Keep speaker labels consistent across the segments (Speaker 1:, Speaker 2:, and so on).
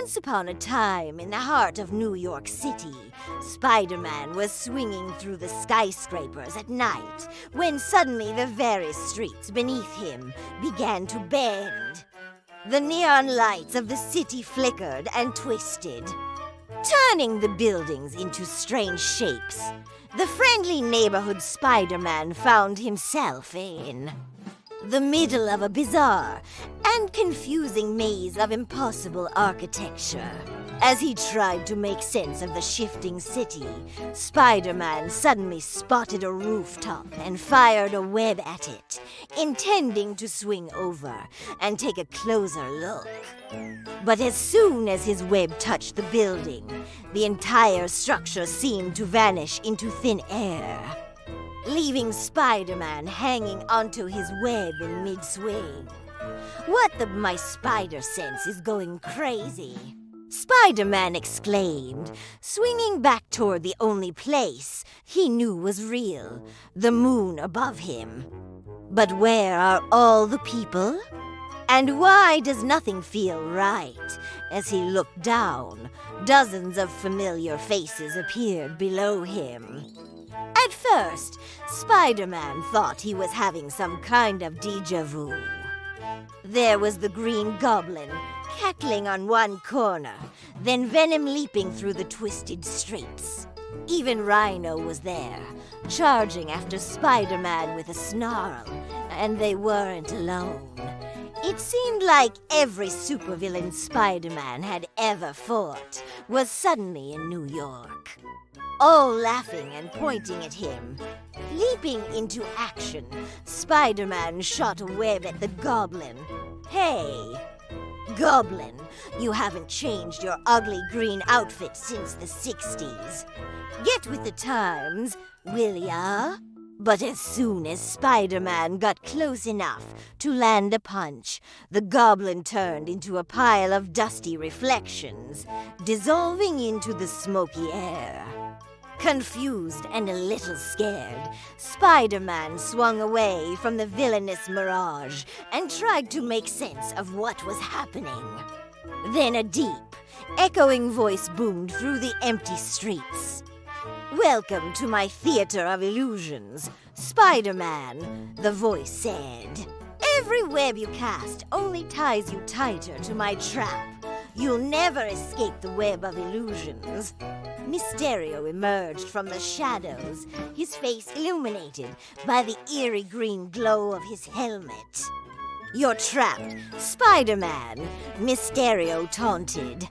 Speaker 1: Once upon a time, in the heart of New York City, Spider-Man was swinging through the skyscrapers at night when suddenly the very streets beneath him began to bend. The neon lights of the city flickered and twisted, turning the buildings into strange shapes. The friendly neighborhood Spider-Man found himself in the middle of a bizarre and confusing maze of impossible architecture. As he tried to make sense of the shifting city, Spider-Man suddenly spotted a rooftop and fired a web at it, intending to swing over and take a closer look. But as soon as his web touched the building, the entire structure seemed to vanish into thin air, leaving Spider-Man hanging onto his web in mid-swing. My spider sense is going crazy, Spider-Man exclaimed, swinging back toward the only place he knew was real, the moon above him. But where are all the people? And why does nothing feel right? As he looked down, dozens of familiar faces appeared below him. At first, Spider-Man thought he was having some kind of déjà vu. There was the Green Goblin, cackling on one corner, then Venom leaping through the twisted streets. Even Rhino was there, charging after Spider-Man with a snarl, and they weren't alone. It seemed like every supervillain Spider-Man had ever fought was suddenly in New York, all laughing and pointing at him. Leaping into action, Spider-Man shot a web at the Goblin. Hey, Goblin, you haven't changed your ugly green outfit since the 60s. Get with the times, will ya? But as soon as Spider-Man got close enough to land a punch, the Goblin turned into a pile of dusty reflections, dissolving into the smoky air. Confused and a little scared, Spider-Man swung away from the villainous mirage and tried to make sense of what was happening. Then a deep, echoing voice boomed through the empty streets. "Welcome to my theater of illusions, Spider-Man," the voice said. "Every web you cast only ties you tighter to my trap. You'll never escape the web of illusions." Mysterio emerged from the shadows, his face illuminated by the eerie green glow of his helmet. "You're trapped, Spider-Man," Mysterio taunted,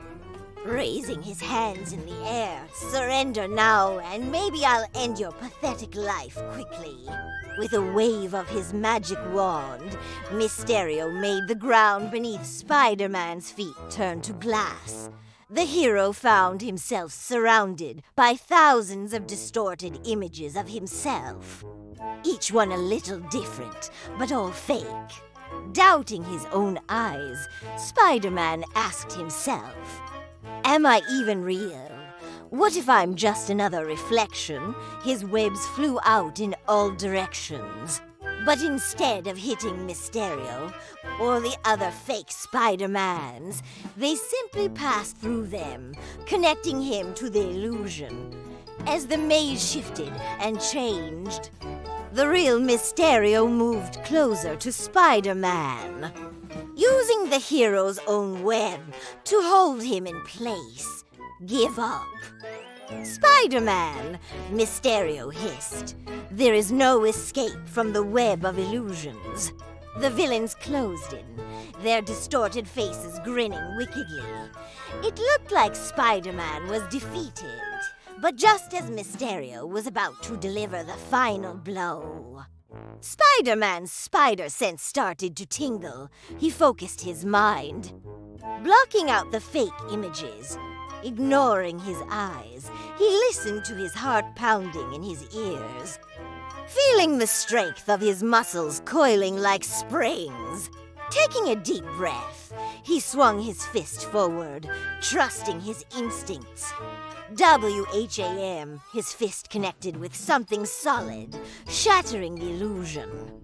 Speaker 1: raising his hands in the air. "Surrender now, and maybe I'll end your pathetic life quickly." With a wave of his magic wand, Mysterio made the ground beneath Spider-Man's feet turn to glass. The hero found himself surrounded by thousands of distorted images of himself, each one a little different, but all fake. Doubting his own eyes, Spider-Man asked himself, "Am I even real? What if I'm just another reflection?" His webs flew out in all directions. But instead of hitting Mysterio or the other fake Spider-Mans, they simply passed through them, connecting him to the illusion. As the maze shifted and changed, the real Mysterio moved closer to Spider-Man, using the hero's own web to hold him in place. "Give up." "Spider-Man," Mysterio hissed, "there is no escape from the web of illusions." The villains closed in, their distorted faces grinning wickedly. It looked like Spider-Man was defeated, but just as Mysterio was about to deliver the final blow, Spider-Man's spider sense started to tingle. He focused his mind, blocking out the fake images. Ignoring his eyes, he listened to his heart pounding in his ears, feeling the strength of his muscles coiling like springs. Taking a deep breath, he swung his fist forward, trusting his instincts. WHAM, his fist connected with something solid, shattering the illusion.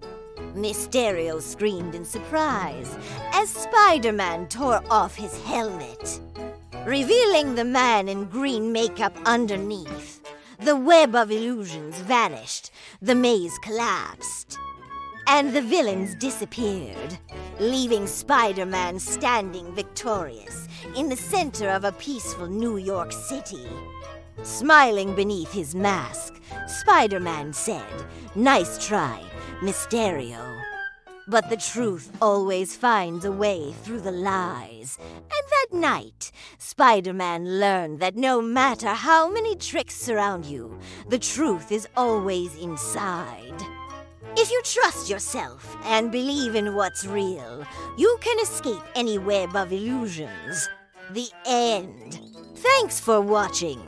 Speaker 1: Mysterio screamed in surprise as Spider-Man tore off his helmet. revealing the man in green makeup underneath. The web of illusions vanished, the maze collapsed, and the villains disappeared, leaving Spider-Man standing victorious in the center of a peaceful New York City. Smiling beneath his mask, Spider-Man said, "Nice try, Mysterio." But the truth always finds a way through the lies. And that night, Spider-Man learned that no matter how many tricks surround you, the truth is always inside. If you trust yourself and believe in what's real, you can escape any web of illusions. The end. Thanks for watching.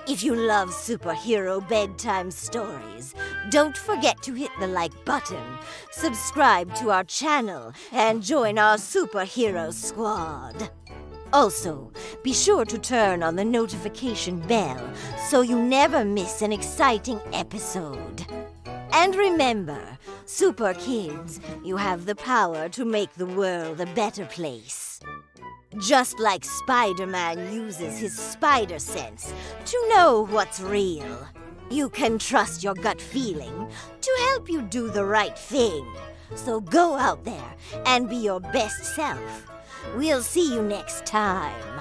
Speaker 1: If you love superhero bedtime stories, don't forget to hit the like button, subscribe to our channel, and join our superhero squad. Also, be sure to turn on the notification bell so you never miss an exciting episode. And remember, super kids, you have the power to make the world a better place. Just like Spider-Man uses his spider sense to know what's real, you can trust your gut feeling to help you do the right thing. So go out there and be your best self. We'll see you next time.